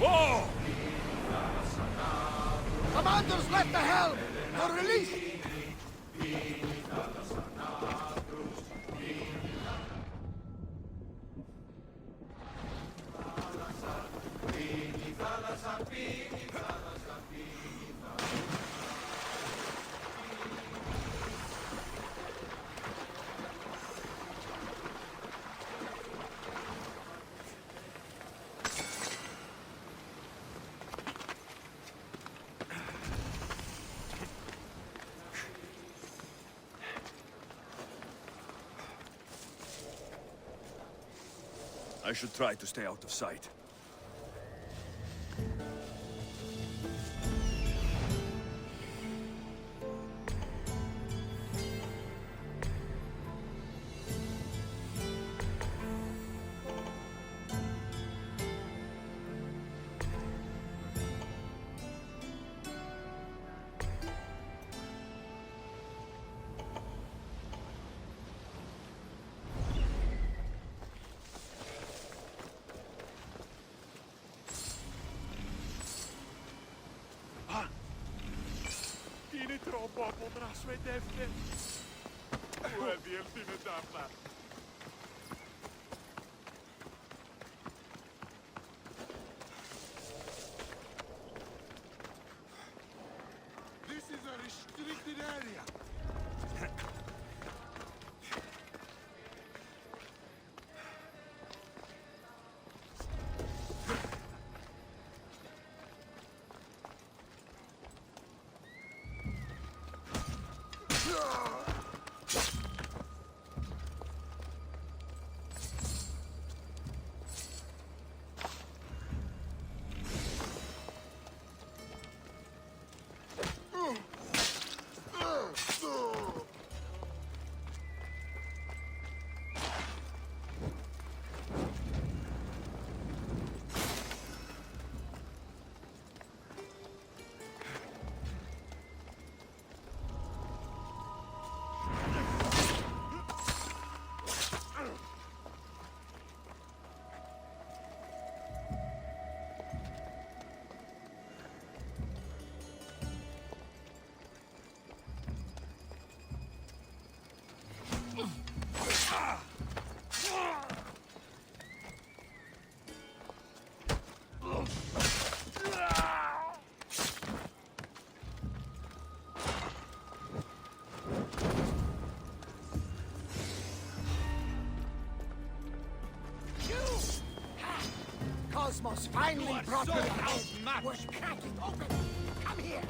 Whoa! Commanders, let the helm! You're released! I should try to stay out of sight. Tieni troppo potrà svedere. Ue dirtine tappa. This is a restricted area. Cosmos finally brought me ahead. We're cracking open. Come here.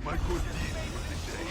My good deed for the day.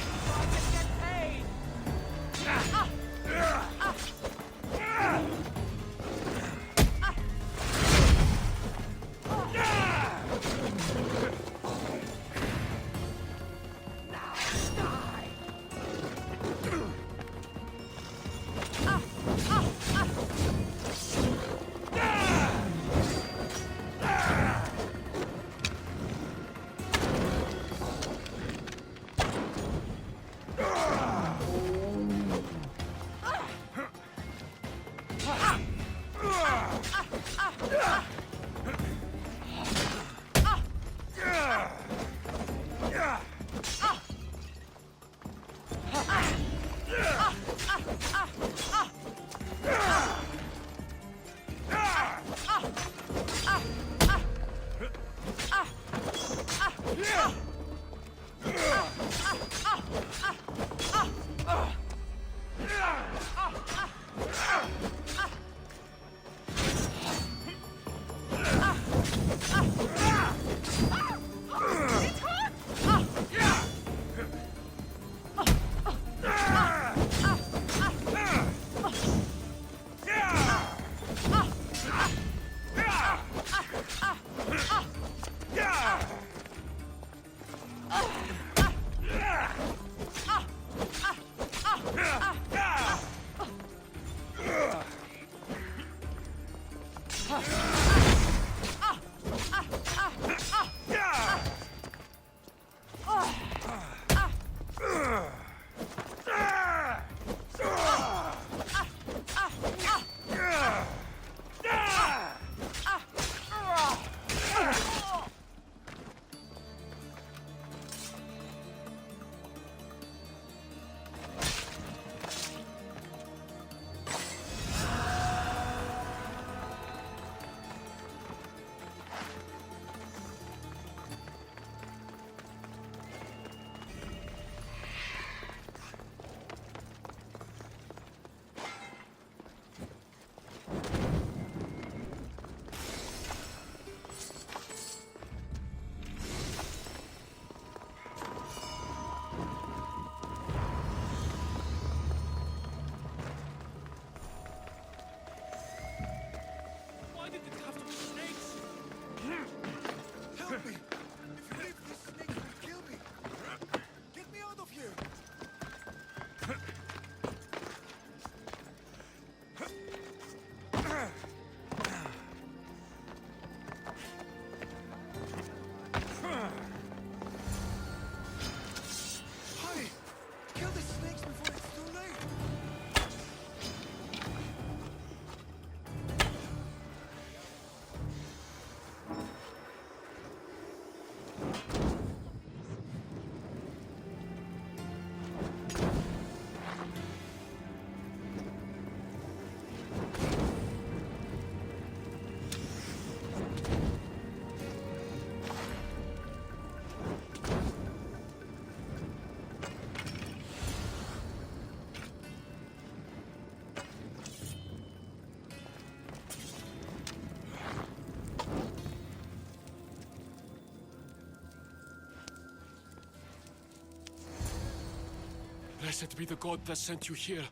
Blessed be the god that sent you here.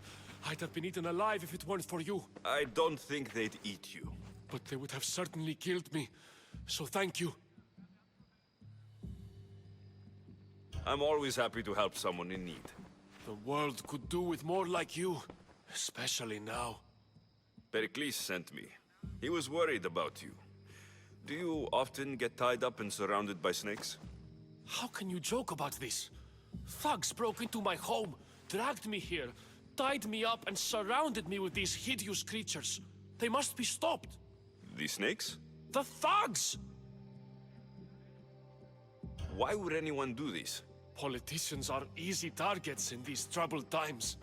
I'd have been eaten alive if it weren't for you. I don't think they'd eat you. But they would have certainly killed me. So thank you. I'm always happy to help someone in need. The world could do with more like you. Especially now. Perikles sent me. He was worried about you. Do you often get tied up and surrounded by snakes? How can you joke about this? Thugs broke into my home, dragged me here, tied me up and surrounded me with these hideous creatures. They must be stopped. The snakes? The thugs! Why would anyone do this? Politicians are easy targets in these troubled times.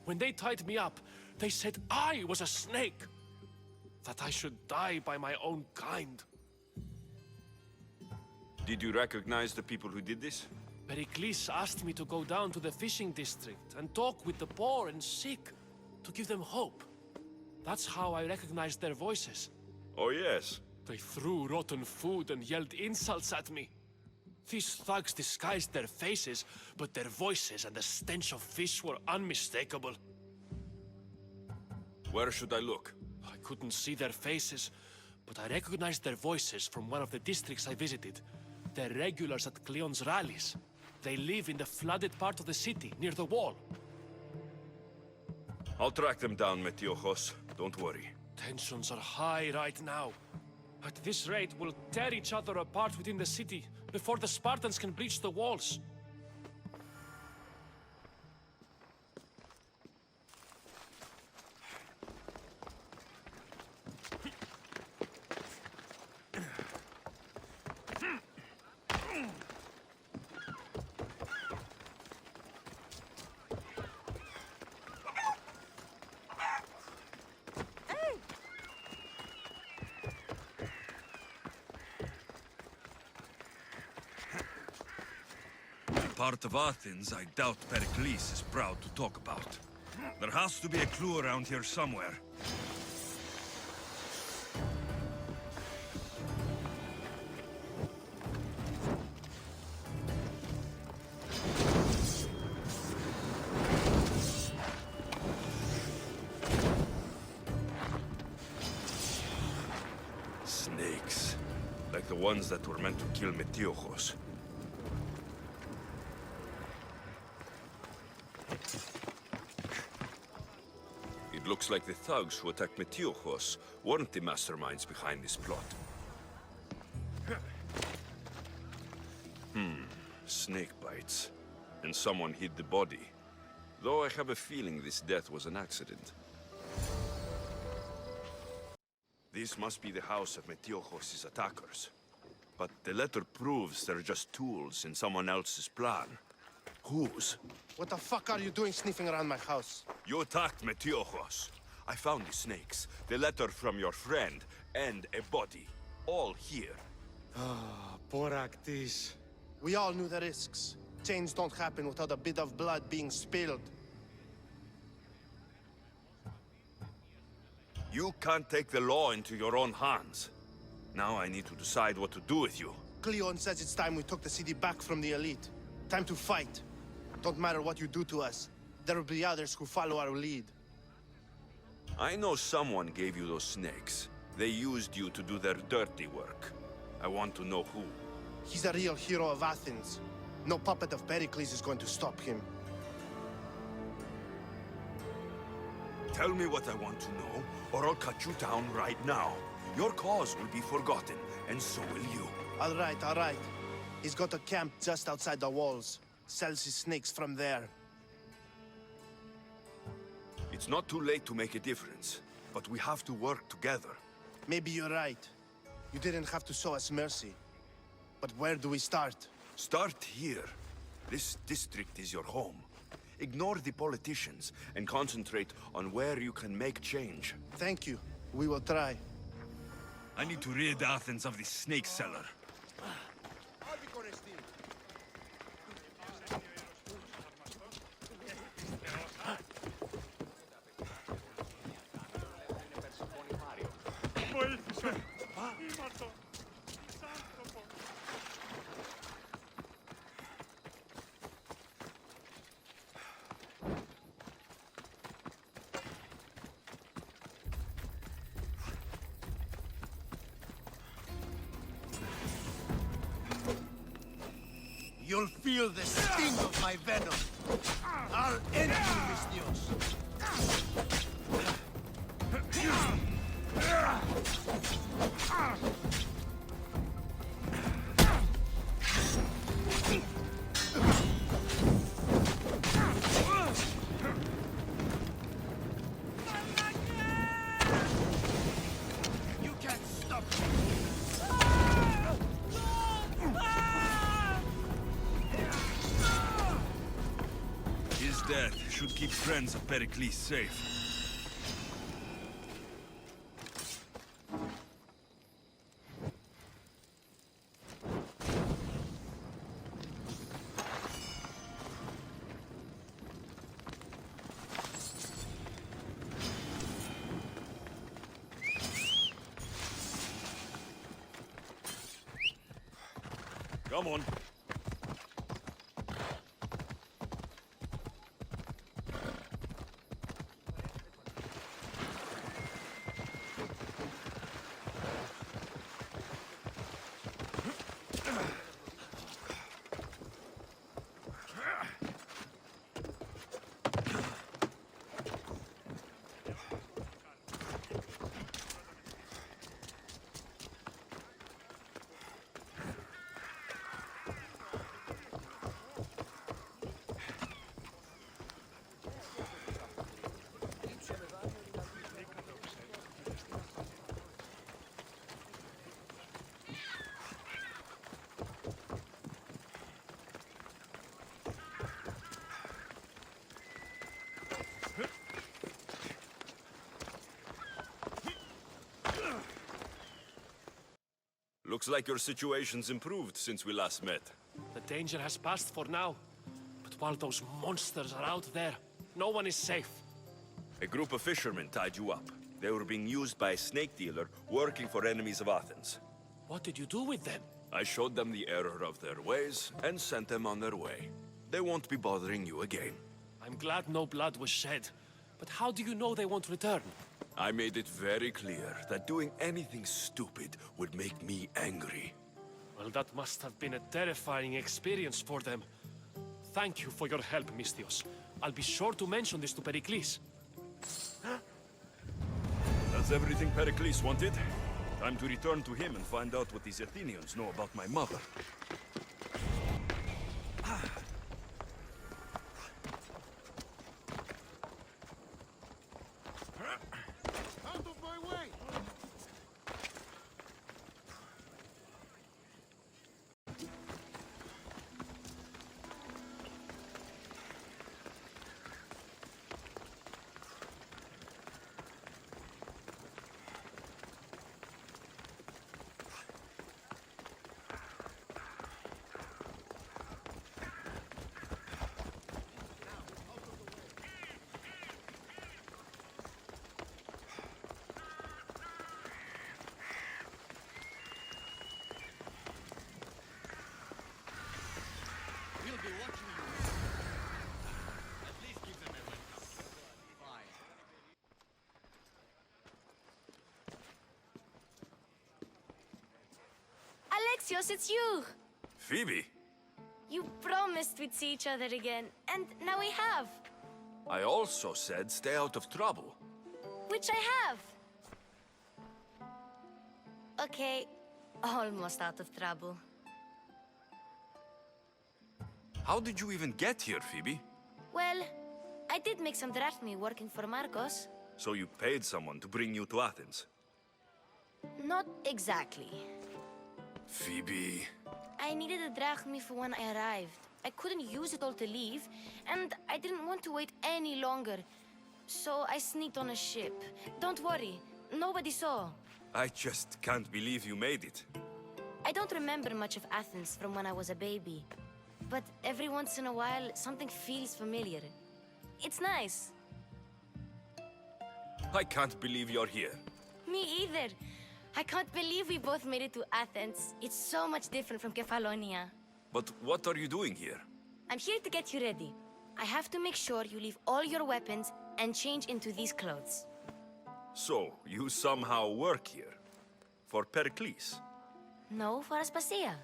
When they tied me up, they said I was a snake. That I should die by my own kind. Did you recognize the people who did this? Perikles asked me to go down to the fishing district and talk with the poor and sick, to give them hope. That's how I recognized their voices. Oh yes. They threw rotten food and yelled insults at me. These thugs disguised their faces, but their voices and the stench of fish were unmistakable. Where should I look? I couldn't see their faces, but I recognized their voices from one of the districts I visited. They're regulars at Cleon's rallies. They live in the flooded part of the city, near the wall. I'll track them down, Metiochos. Don't worry. Tensions are high right now. At this rate, we'll tear each other apart within the city before the Spartans can breach the walls. Part of Athens I doubt Perikles is proud to talk about. There has to be a clue around here somewhere. Snakes. Like the ones that were meant to kill Metiochos. Looks like the thugs who attacked Metiochos weren't the masterminds behind this plot. Snake bites. And someone hid the body. Though I have a feeling this death was an accident. This must be the house of Metiochos' attackers. But the letter proves they're just tools in someone else's plan. Whose? What the fuck are you doing sniffing around my house? You attacked Metiochos. I found the snakes, the letter from your friend, and a body. All here. Perikles. We all knew the risks. Change don't happen without a bit of blood being spilled. You can't take the law into your own hands. Now I need to decide what to do with you. Cleon says it's time we took the city back from the elite. Time to fight. Don't matter what you do to us. There will be others who follow our lead. I know someone gave you those snakes. They used you to do their dirty work. I want to know who. He's a real hero of Athens. No puppet of Perikles is going to stop him. Tell me what I want to know, or I'll cut you down right now. Your cause will be forgotten, and so will you. All right. He's got a camp just outside the walls. Sells his snakes from there. It's not too late to make a difference, but we have to work together. Maybe you're right. You didn't have to show us mercy. But where do we start? Start here. This district is your home. Ignore the politicians and concentrate on where you can make change. Thank you. We will try. I need to rid Athens of this snake seller. You'll feel the sting of my venom. I'll end you, Mystios. should keep friends of Perikles safe. Come on. Looks like your situation's improved since we last met. The danger has passed for now. But while those monsters are out there, no one is safe. A group of fishermen tied you up. They were being used by a snake dealer working for enemies of Athens. What did you do with them? I showed them the error of their ways and sent them on their way. They won't be bothering you again. I'm glad no blood was shed. But how do you know they won't return? I made it very clear that doing anything stupid would make me angry. Well, that must have been a terrifying experience for them. Thank you for your help, Mystios. I'll be sure to mention this to Perikles. That's everything Perikles wanted. Time to return to him and find out what these Athenians know about my mother. Out of my way! We'll be watching you. At least give them a welcome. Fine. Alexios, it's you! Phoebe, You promised we'd see each other again, and now we have. I also said stay out of trouble. Which I have. Okay, almost out of trouble. How did you even get here, Phoebe? Well, I did make some drachmae working for Marcos. So you paid someone to bring you to Athens? Not exactly. Phoebe... I needed a drachmae for when I arrived. I couldn't use it all to leave, and I didn't want to wait any longer. So I sneaked on a ship. Don't worry, nobody saw. I just can't believe you made it. I don't remember much of Athens from when I was a baby. But every once in a while, something feels familiar. It's nice. I can't believe you're here. Me either. I can't believe we both made it to Athens. It's so much different from Kefalonia. But what are you doing here? I'm here to get you ready. I have to make sure you leave all your weapons and change into these clothes. So, you somehow work here? For Perikles? No, for Aspasia.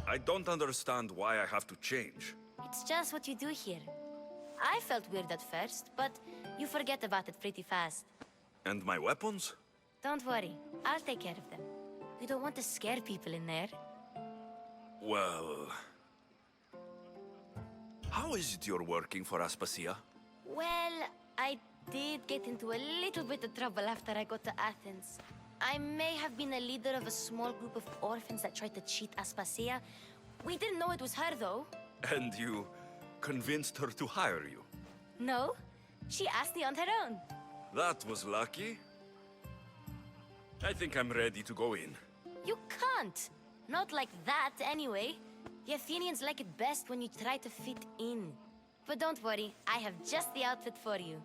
I don't understand why I have to change. It's just what you do here. I felt weird at first, but you forget about it pretty fast. And my weapons? Don't worry, I'll take care of them. We don't want to scare people in there. Well... How is it you're working for Aspasia? Well, I did get into a little bit of trouble after I got to Athens. I may have been a leader of a small group of orphans that tried to cheat Aspasia. We didn't know it was her, though. And you convinced her to hire you? No, she asked me on her own. That was lucky. I think I'm ready to go in. You can't. Not like that, anyway. The Athenians like it best when you try to fit in. But don't worry, I have just the outfit for you.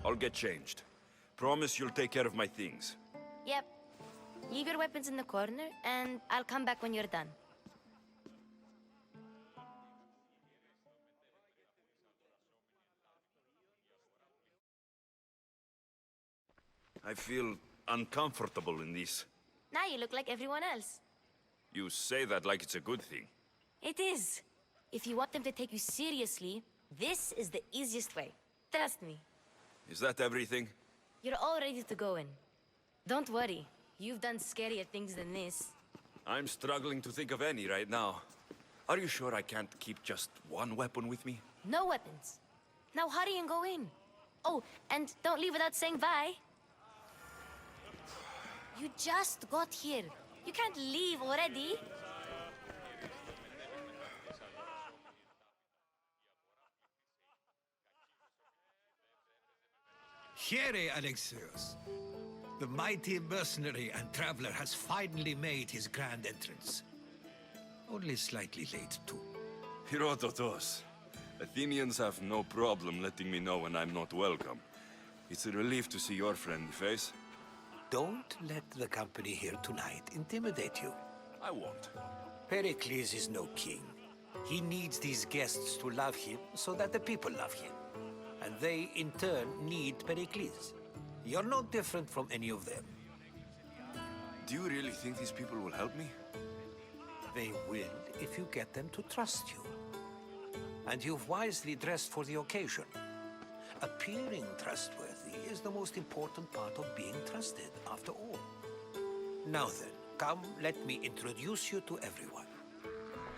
I'll get changed. Promise you'll take care of my things. Yep. Leave your weapons in the corner, and I'll come back when you're done. I feel uncomfortable in this. Now you look like everyone else. You say that like it's a good thing. It is. If you want them to take you seriously, this is the easiest way. Trust me. Is that everything? You're all ready to go in. Don't worry. You've done scarier things than this. I'm struggling to think of any right now. Are you sure I can't keep just one weapon with me? No weapons. Now hurry and go in. Oh, and don't leave without saying bye. You just got here. You can't leave already. Here, Alexios. The mighty mercenary and traveler has finally made his grand entrance. Only slightly late, too. Herodotos. Athenians have no problem letting me know when I'm not welcome. It's a relief to see your friendly face. Don't let the company here tonight intimidate you. I won't. Perikles is no king. He needs these guests to love him so that the people love him. And they, in turn, need Perikles. You're no different from any of them. Do you really think these people will help me? They will if you get them to trust you. And you've wisely dressed for the occasion. Appearing trustworthy is the most important part of being trusted, after all. Now then, come, let me introduce you to everyone.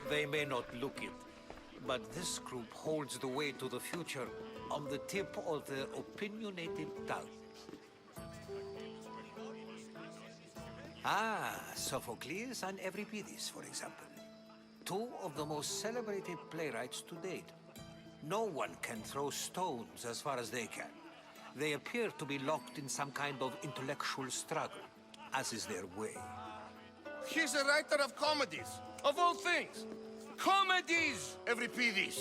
They may not look it, but this group holds the way to the future on the tip of their opinionated tongue. Ah, Sophocles and Euripides, for example. Two of the most celebrated playwrights to date. No one can throw stones as far as they can. They appear to be locked in some kind of intellectual struggle, as is their way. He's a writer of comedies, of all things. Comedies, Euripides.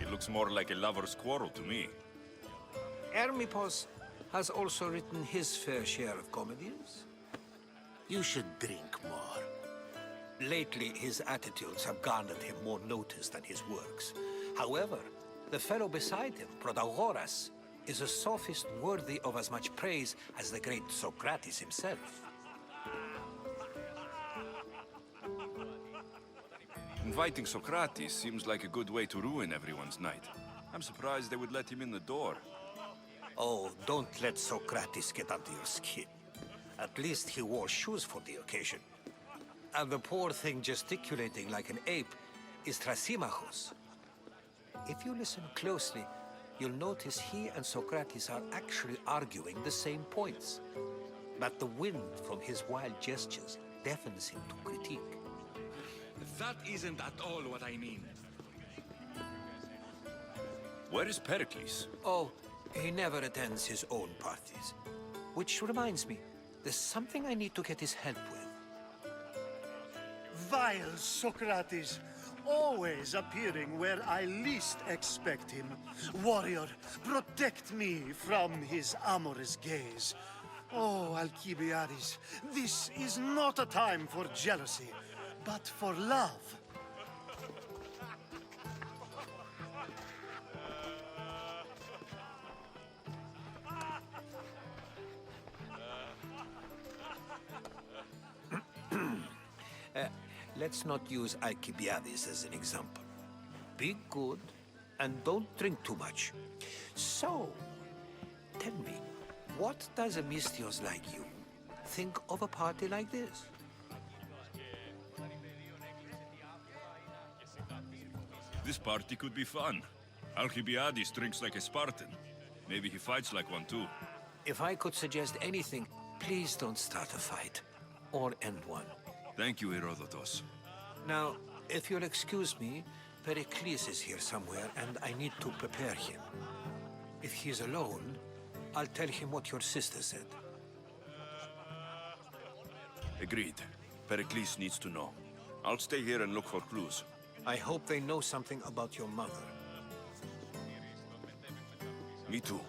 It looks more like a lover's quarrel to me. Hermippos has also written his fair share of comedies. You should drink more. Lately, his attitudes have garnered him more notice than his works. However, the fellow beside him, Protagoras, is a sophist worthy of as much praise as the great Socrates himself. Inviting Socrates seems like a good way to ruin everyone's night. I'm surprised they would let him in the door. Oh, don't let Socrates get under your skin. At least he wore shoes for the occasion. And the poor thing gesticulating like an ape is Thrasymachos. If you listen closely, you'll notice he and Socrates are actually arguing the same points. But the wind from his wild gestures deafens him to critique. That isn't at all what I mean. Where is Perikles? Oh, he never attends his own parties. Which reminds me, there's something I need to get his help with. Vile Socrates, always appearing where I least expect him. Warrior, protect me from his amorous gaze. Oh, Alcibiades, this is not a time for jealousy, but for love. Let's not use Alcibiades as an example. Be good, and don't drink too much. So, tell me, what does a mystios like you think of a party like this? This party could be fun. Alcibiades drinks like a Spartan. Maybe he fights like one too. If I could suggest anything, please don't start a fight. Or end one. Thank you, Herodotus. Now, if you'll excuse me, Perikles is here somewhere, and I need to prepare him. If he's alone, I'll tell him what your sister said. Agreed. Perikles needs to know. I'll stay here and look for clues. I hope they know something about your mother. Me too.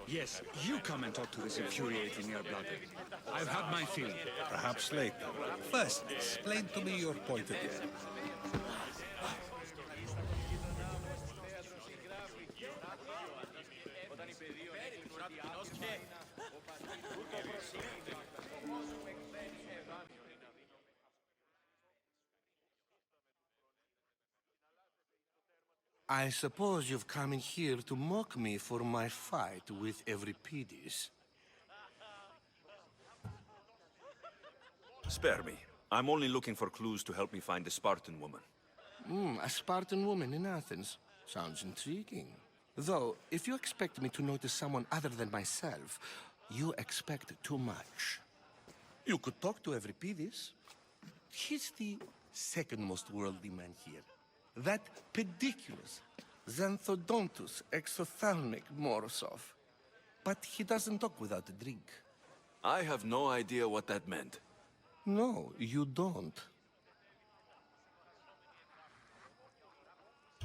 Yes, you come and talk to this infuriating air-blooded. I've had my fill. Perhaps later. First, explain to me your point again. I suppose you've come in here to mock me for my fight with Euripides. Spare me. I'm only looking for clues to help me find a Spartan woman. A Spartan woman in Athens. Sounds intriguing. Though, if you expect me to notice someone other than myself, you expect too much. You could talk to Euripides. He's the second most worldly man here. That pediculous, xanthodontus, exophthalmic Morosov. But he doesn't talk without a drink. I have no idea what that meant. No, you don't.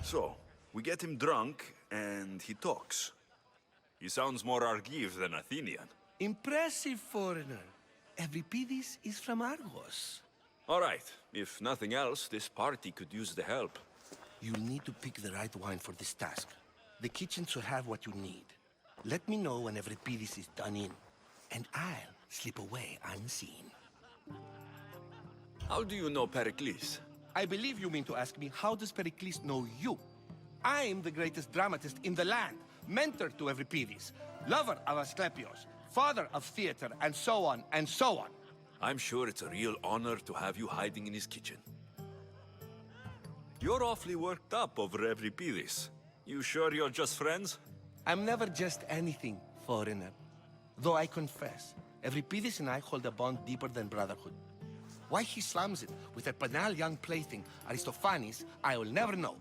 So, we get him drunk, and he talks. He sounds more Argive than Athenian. Impressive, foreigner. Euripides is from Argos. All right. If nothing else, this party could use the help. You'll need to pick the right wine for this task. The kitchen should have what you need. Let me know when Euripides is done in, and I'll slip away unseen. How do you know Perikles? I believe you mean to ask me, how does Perikles know you? I'm the greatest dramatist in the land, mentor to Euripides, lover of Asclepios, father of theater, and so on, and so on. I'm sure it's a real honor to have you hiding in his kitchen. You're awfully worked up over Euripides. You sure you're just friends? I'm never just anything, foreigner. Though I confess, Euripides and I hold a bond deeper than brotherhood. Why he slams it with a banal young plaything, Aristophanes, I will never know.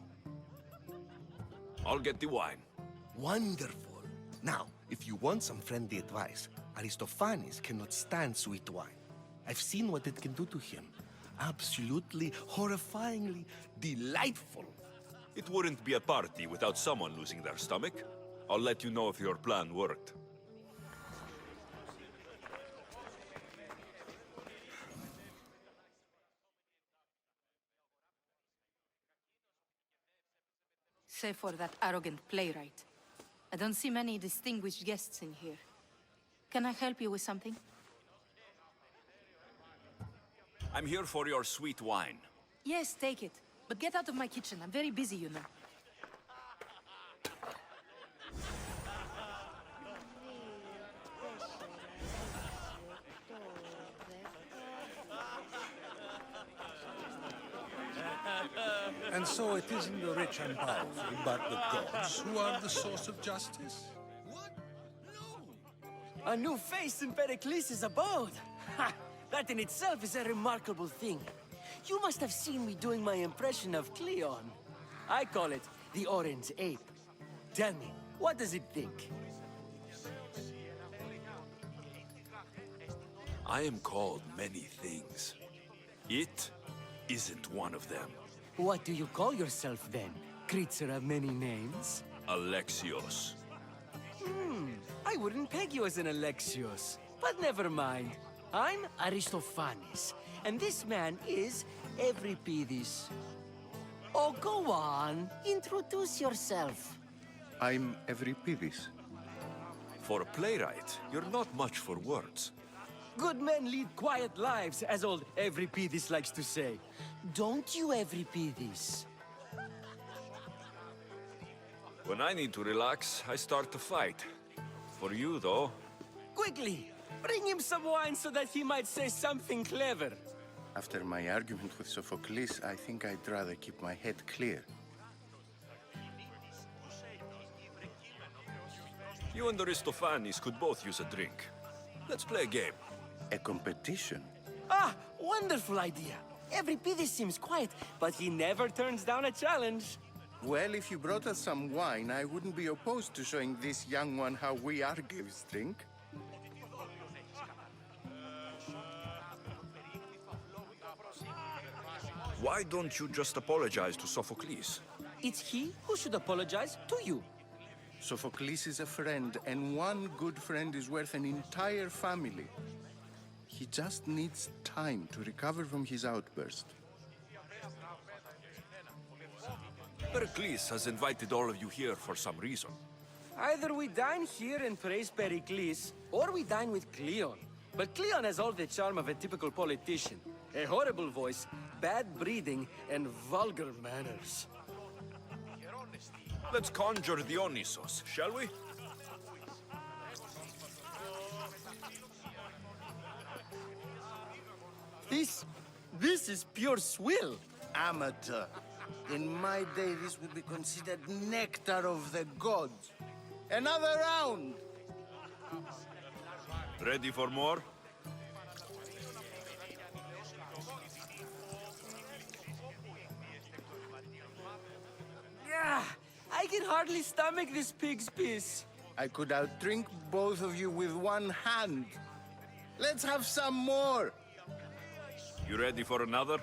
I'll get the wine. Wonderful. Now, if you want some friendly advice, Aristophanes cannot stand sweet wine. I've seen what it can do to him. Absolutely, horrifyingly delightful. It wouldn't be a party without someone losing their stomach. I'll let you know if your plan worked. Save for that arrogant playwright. I don't see many distinguished guests in here. Can I help you with something? I'm here for your sweet wine. Yes, take it. But get out of my kitchen. I'm very busy, you know. And so it isn't the rich and powerful, but the gods who are the source of justice? What? No! A new face in Perikles' abode! Ha! That in itself is a remarkable thing. You must have seen me doing my impression of Cleon. I call it the Orange Ape. Tell me, what does it think? I am called many things. It isn't one of them. What do you call yourself then? Creature of many names? Alexios. I wouldn't peg you as an Alexios. But never mind. I'm Aristophanes, and this man is Euripides. Oh, go on. Introduce yourself. I'm Euripides. For a playwright, you're not much for words. Good men lead quiet lives, as old Euripides likes to say. Don't you, Euripides? When I need to relax, I start to fight. For you, though... Quickly! Bring him some wine so that he might say something clever. After my argument with Sophocles, I think I'd rather keep my head clear. You and Aristophanes could both use a drink. Let's play a game. A competition? Ah, wonderful idea. Everybody seems quiet, but he never turns down a challenge. Well, if you brought us some wine, I wouldn't be opposed to showing this young one how we Argives drink. Why don't you just apologize to Sophocles? It's he who should apologize to you. Sophocles is a friend, and one good friend is worth an entire family. He just needs time to recover from his outburst. Perikles has invited all of you here for some reason. Either we dine here and praise Perikles, or we dine with Cleon. But Cleon has all the charm of a typical politician. A horrible voice, bad breeding, and vulgar manners. Let's conjure Dionysos, shall we? This is pure swill. Amateur. In my day, this would be considered nectar of the gods. Another round! Ready for more? Yeah, I can hardly stomach this pig's piss. I could outdrink both of you with one hand. Let's have some more! You ready for another?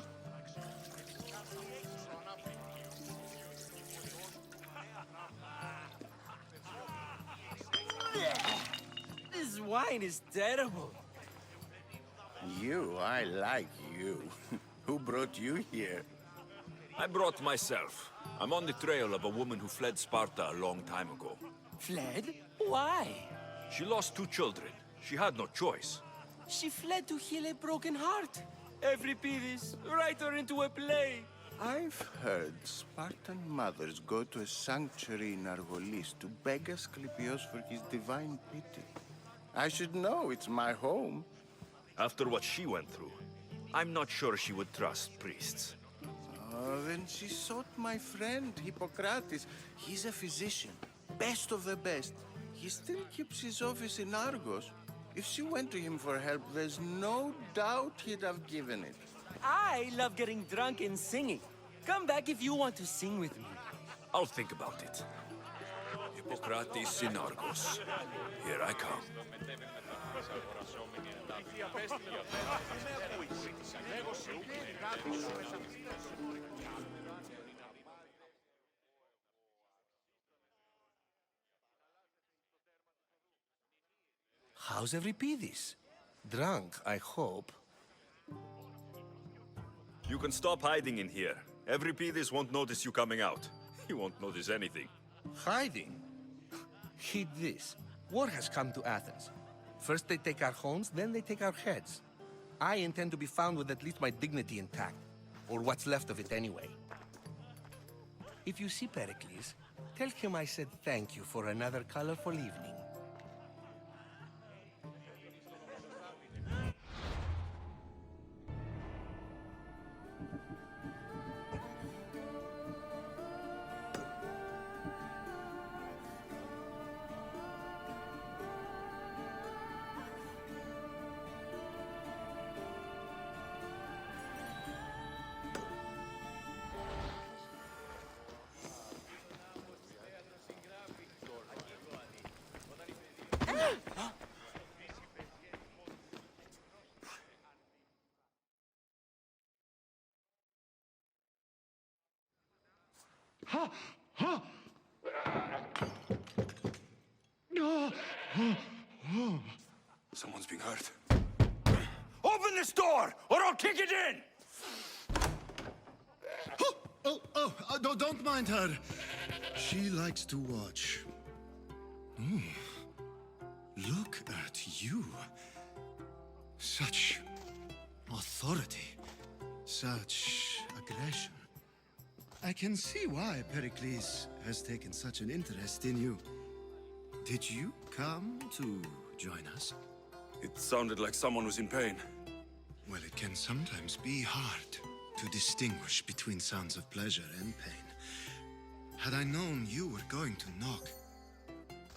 This wine is terrible. You, I like you. Who brought you here? I brought myself. I'm on the trail of a woman who fled Sparta a long time ago. Fled? Why? She lost 2 children. She had no choice. She fled to heal a broken heart. Euripides, write her into a play. I've heard Spartan mothers go to a sanctuary in Argolis to beg Asclepios for his divine pity. I should know, it's my home. After what she went through, I'm not sure she would trust priests. Oh, then she sought my friend, Hippocrates. He's a physician, best of the best. He still keeps his office in Argos. If she went to him for help, there's no doubt he'd have given it. I love getting drunk and singing. Come back if you want to sing with me. I'll think about it. Hippocrates in Argos. Here I come. How's Euripides? Drunk, I hope. You can stop hiding in here. Euripides won't notice you coming out. He won't notice anything. Hiding? Heed this. War has come to Athens. First they take our homes, then they take our heads. I intend to be found with at least my dignity intact. Or what's left of it anyway. If you see Perikles, tell him I said thank you for another colorful evening. Someone's being hurt. Open this door, or I'll kick it in! Don't mind her. She likes to watch. Look at you. Such authority. Such aggression. I can see why Pericles has taken such an interest in you. Did you come to join us? It sounded like someone was in pain. Well, it can sometimes be hard to distinguish between sounds of pleasure and pain. Had I known you were going to knock,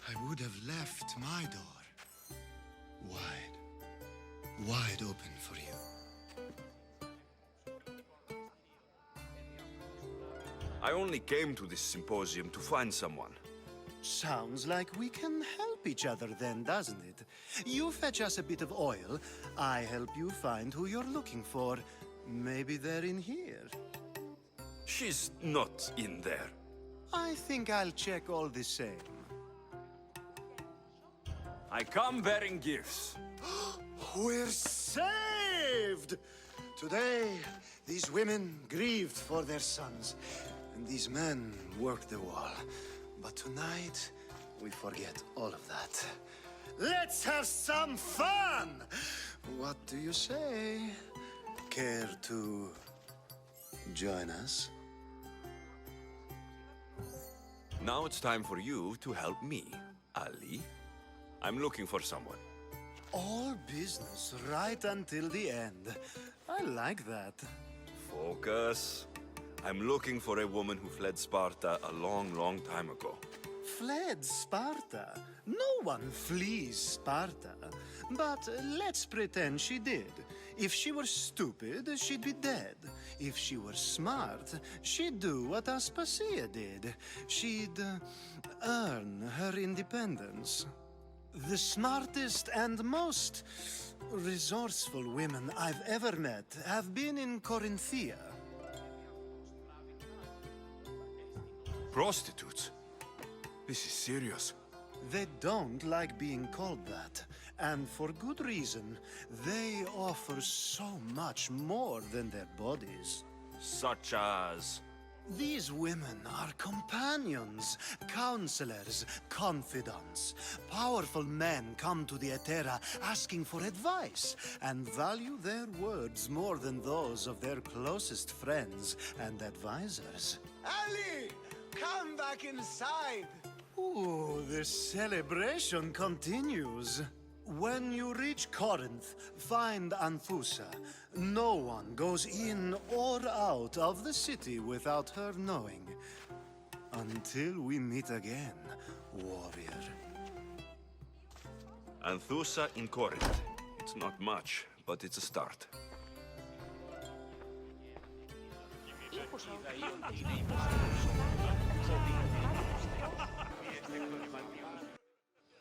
I would have left my door wide open for you. I only came to this symposium to find someone. Sounds like we can help each other then, doesn't it? You fetch us a bit of oil, I help you find who you're looking for. Maybe they're in here. She's not in there. I think I'll check all the same. I come bearing gifts. We're saved! Today, these women grieved for their sons, and these men worked the wall. But tonight, we forget all of that. Let's have some fun! What do you say? Care to join us? Now it's time for you to help me, Ali. I'm looking for someone. All business right until the end. I like that. Focus. I'm looking for a woman who fled Sparta a long, long time ago. Fled Sparta? No one flees Sparta. But let's pretend she did. If she were stupid, she'd be dead. If she were smart, she'd do what Aspasia did. She'd earn her independence. The smartest and most resourceful women I've ever met have been in Corinthia. Prostitutes? This is serious. They don't like being called that, and for good reason. They offer so much more than their bodies. Such as? These women are companions, counselors, confidants. Powerful men come to the Etera asking for advice, and value their words more than those of their closest friends and advisors. Ali! Come back inside! Ooh, the celebration continues. When you reach Corinth, find Anthusa. No one goes in or out of the city without her knowing. Until we meet again, warrior. Anthusa in Corinth. It's not much, but it's a start.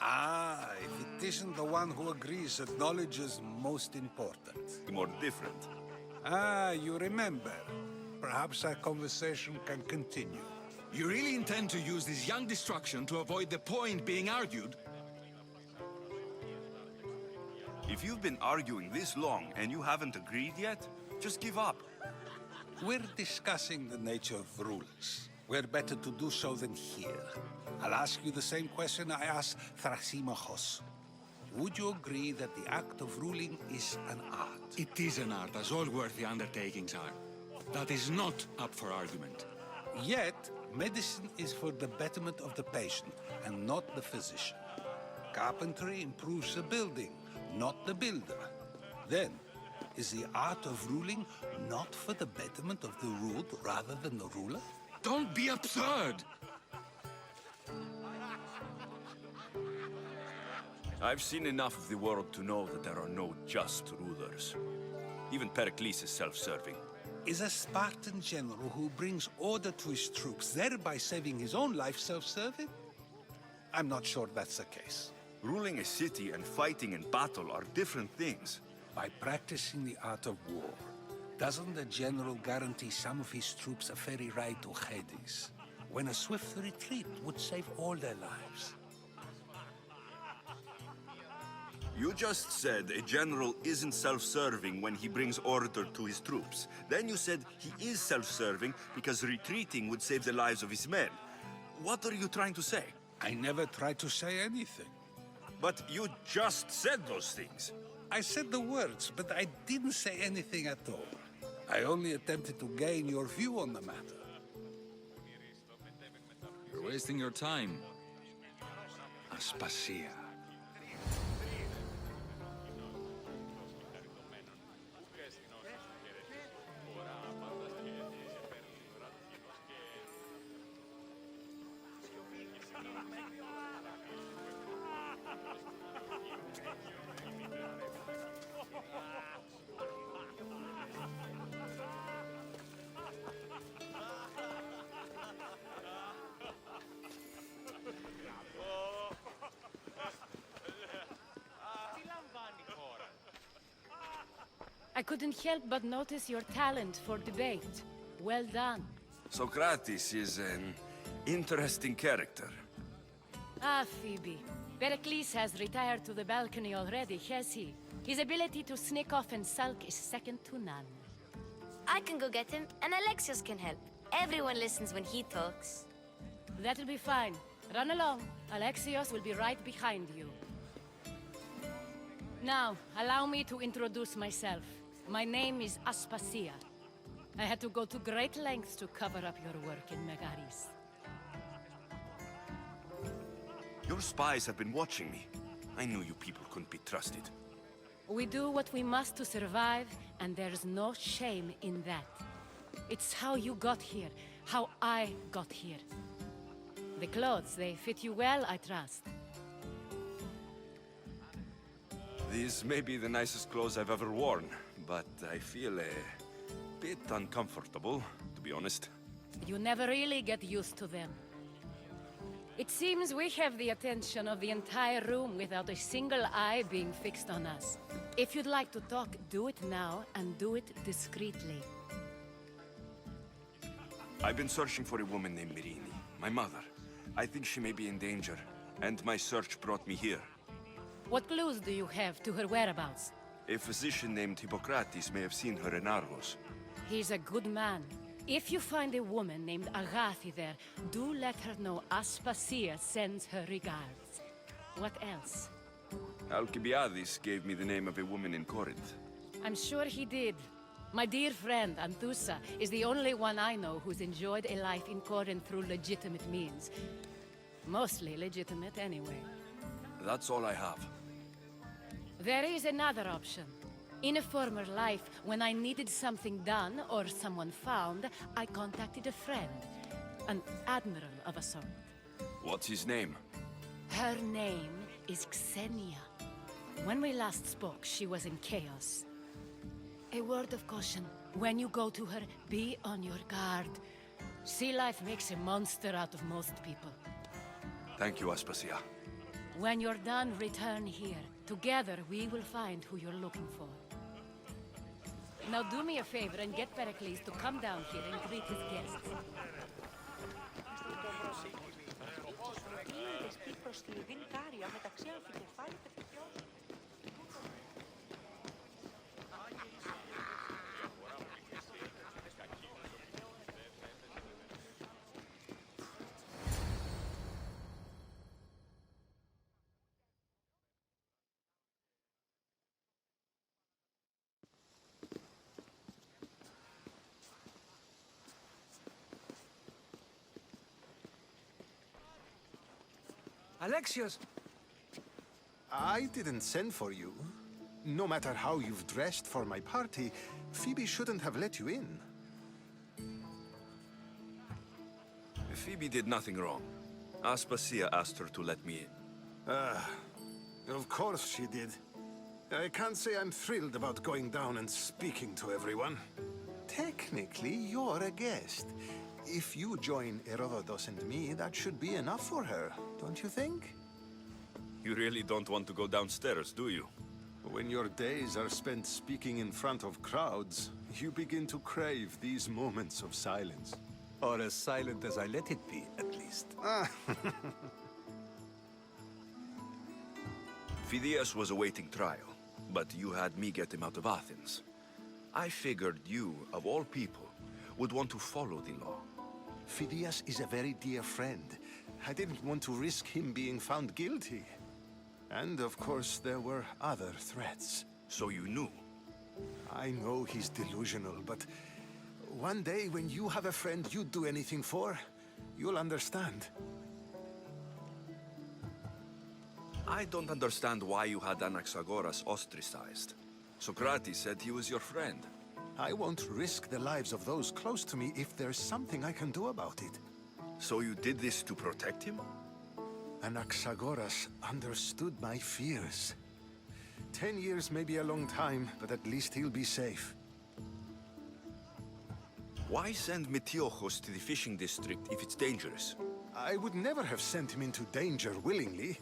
Ah, if it isn't the one who agrees that knowledge is most important. More different. Ah, you remember. Perhaps our conversation can continue. You really intend to use this young destruction to avoid the point being argued? If you've been arguing this long and you haven't agreed yet, just give up. We're discussing the nature of rules. Where better to do so than here? I'll ask you the same question I asked Thrasymachos. Would you agree that the act of ruling is an art? It is an art, as all worthy undertakings are. That is not up for argument. Yet, medicine is for the betterment of the patient, and not the physician. Carpentry improves the building, not the builder. Then, is the art of ruling not for the betterment of the ruled rather than the ruler? Don't be absurd! I've seen enough of the world to know that there are no just rulers. Even Perikles is self-serving. Is a Spartan general who brings order to his troops, thereby saving his own life, self-serving? I'm not sure that's the case. Ruling a city and fighting in battle are different things. By practicing the art of war, doesn't the general guarantee some of his troops a ferry ride to Hades, when a swift retreat would save all their lives? You just said a general isn't self-serving when he brings order to his troops. Then you said he is self-serving because retreating would save the lives of his men. What are you trying to say? I never tried to say anything. But you just said those things. I said the words, but I didn't say anything at all. I only attempted to gain your view on the matter. You're wasting your time. Aspasia. I couldn't help but notice your talent for debate. Well done. Socrates is an interesting character. Ah, Phoebe. Perikles has retired to the balcony already, has he? His ability to sneak off and sulk is second to none. I can go get him, and Alexios can help. Everyone listens when he talks. That'll be fine. Run along. Alexios will be right behind you. Now, allow me to introduce myself. My name is Aspasia. I had to go to great lengths to cover up your work in Megaris. Your spies have been watching me. I knew you people couldn't be trusted. We do what we must to survive, and there's no shame in that. It's how you got here, how I got here. The clothes, they fit you well, I trust. These may be the nicest clothes I've ever worn, but I feel a bit uncomfortable, to be honest. You never really get used to them. It seems we have the attention of the entire room without a single eye being fixed on us. If you'd like to talk, do it now, and do it discreetly. I've been searching for a woman named Mirini, my mother. I think she may be in danger, and my search brought me here. What clues do you have to her whereabouts? A physician named Hippocrates may have seen her in Argos. He's a good man. If you find a woman named Agathi there, do let her know Aspasia sends her regards. What else? Alcibiades gave me the name of a woman in Corinth. I'm sure he did. My dear friend, Anthusa, is the only one I know who's enjoyed a life in Corinth through legitimate means. Mostly legitimate, anyway. That's all I have. There is another option. In a former life, when I needed something done or someone found, I contacted a friend. An admiral of a sort. What's his name? Her name is Xenia. When we last spoke, she was in chaos. A word of caution. When you go to her, be on your guard. Sea life makes a monster out of most people. Thank you, Aspasia. When you're done, return here. Together, we will find who you're looking for. Now do me a favor and get Perikles to come down here and greet his guests. Alexios! I didn't send for you. No matter how you've dressed for my party, Phoebe shouldn't have let you in. Phoebe did nothing wrong. Aspasia asked her to let me in. Of course she did. I can't say I'm thrilled about going down and speaking to everyone. Technically, you're a guest. If you join Herodotus and me, that should be enough for her, don't you think? You really don't want to go downstairs, do you? When your days are spent speaking in front of crowds, you begin to crave these moments of silence. Or as silent as I let it be, at least. Phidias was awaiting trial, but you had me get him out of Athens. I figured you, of all people, would want to follow the law. Phidias is a very dear friend. I didn't want to risk him being found guilty. And of course, there were other threats. So you knew? I know he's delusional, but one day when you have a friend you'd do anything for, you'll understand. I don't understand why you had Anaxagoras ostracized. Socrates said he was your friend. I won't risk the lives of those close to me if there's something I can do about it. So you did this to protect him? Anaxagoras understood my fears. 10 years may be a long time, but at least he'll be safe. Why send Metiochos to the fishing district if it's dangerous? I would never have sent him into danger willingly.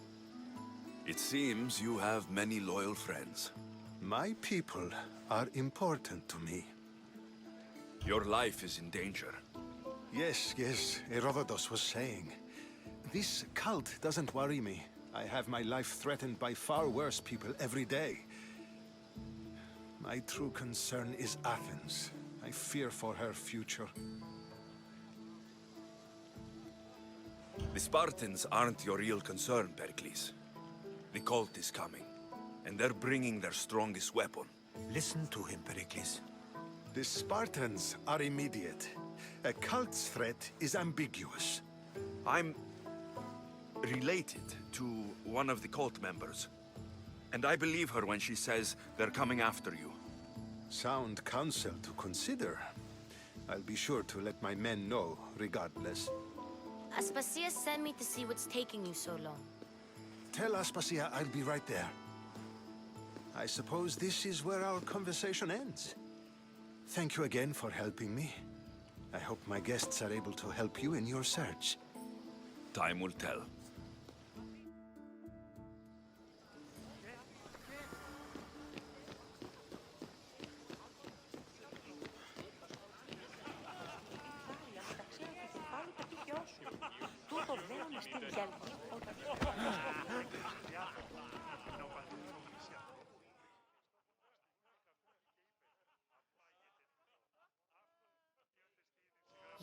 It seems you have many loyal friends. My people are important to me. Your life is in danger. Yes, Herodotus was saying. This cult doesn't worry me. I have my life threatened by far worse people every day. My true concern is Athens. I fear for her future. The Spartans aren't your real concern, Perikles. The cult is coming, and they're bringing their strongest weapon. Listen to him, Perikles. The Spartans are immediate. A cult's threat is ambiguous. I'm related to one of the cult members, and I believe her when she says they're coming after you. Sound counsel to consider. I'll be sure to let my men know, regardless. Aspasia sent me to see what's taking you so long. Tell Aspasia I'll be right there. I suppose this is where our conversation ends. Thank you again for helping me. I hope my guests are able to help you in your search. Time will tell.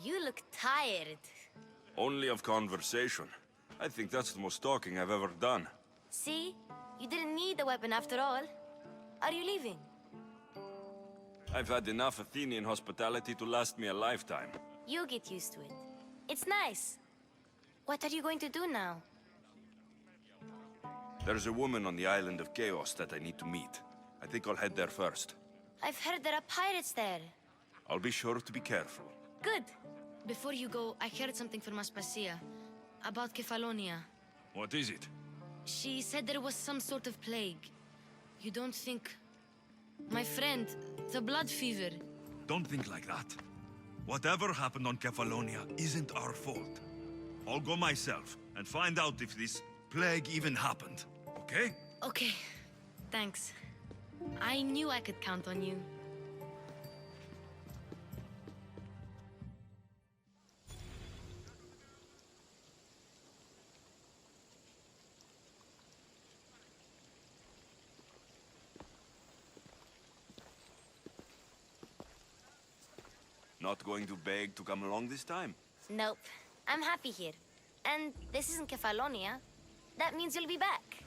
You look tired. Only of conversation. I think that's the most talking I've ever done. See? You didn't need the weapon after all. Are you leaving? I've had enough Athenian hospitality to last me a lifetime. You get used to it. It's nice. What are you going to do now? There's a woman on the island of Chaos that I need to meet. I think I'll head there first. I've heard there are pirates there. I'll be sure to be careful. Good. Before you go, I heard something from Aspasia. About Kefalonia. What is it? She said there was some sort of plague. You don't think... My friend, the blood fever. Don't think like that. Whatever happened on Kefalonia isn't our fault. I'll go myself and find out if this plague even happened, okay? Okay. Thanks. I knew I could count on you. Not going to beg to come along this time? Nope. I'm happy here. And this isn't Kefalonia. That means you'll be back.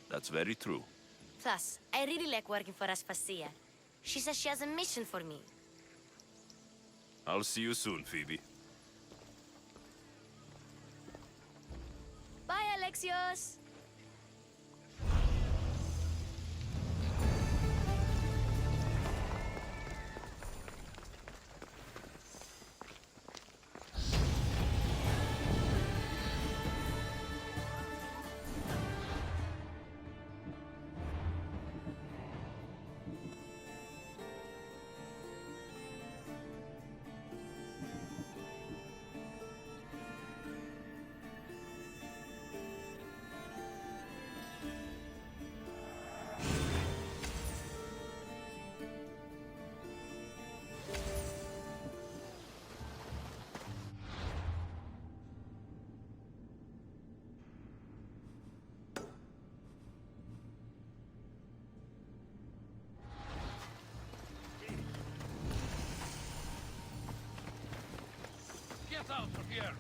That's very true. Plus, I really like working for Aspasia. She says she has a mission for me. I'll see you soon, Phoebe. Bye, Alexios! Get out of here!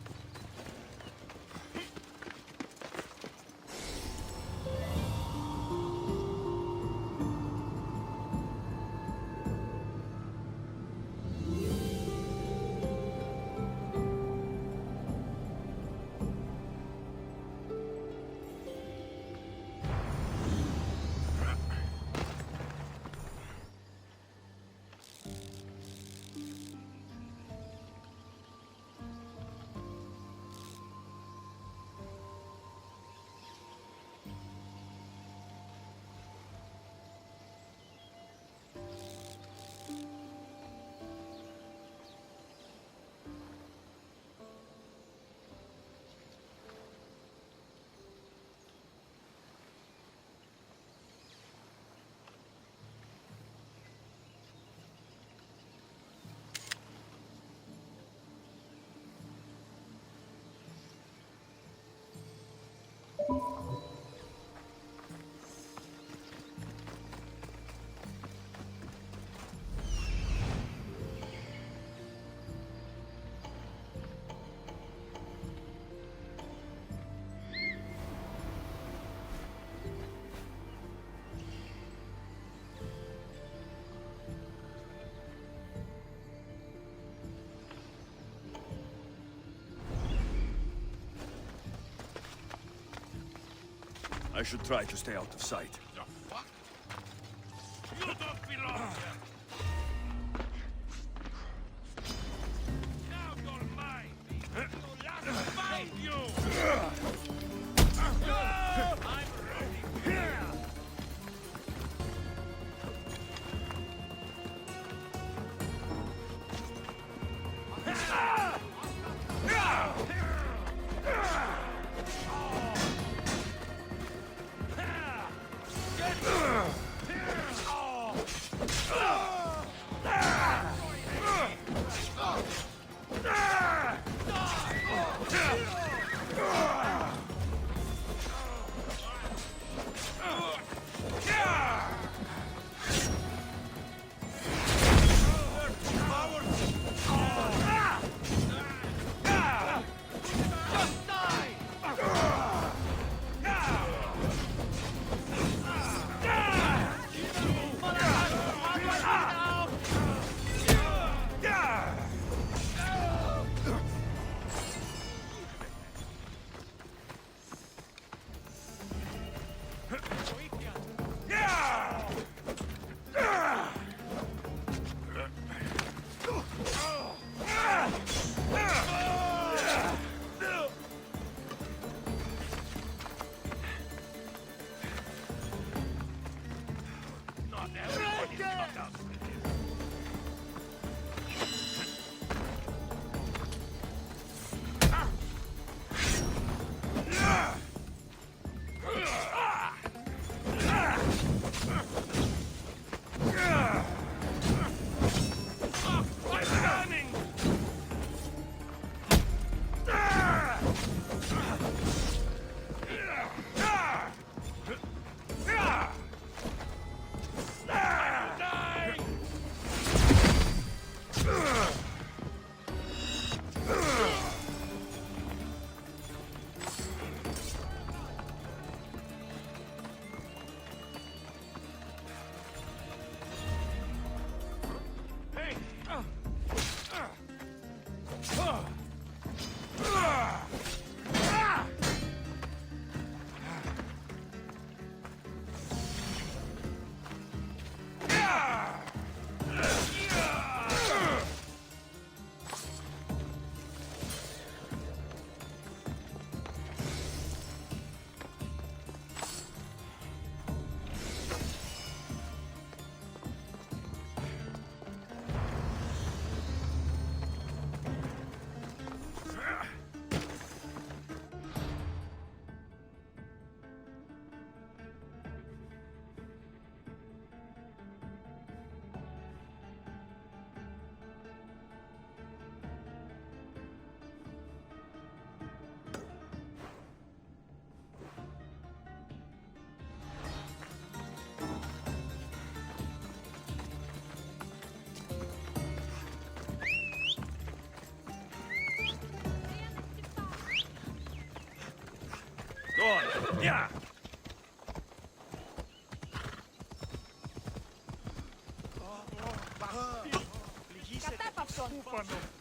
I should try to stay out of sight. You don't belong here! Now you're mine! You'll have to find you! I'm ready! Go on. Yeah. Κατάπαυσον!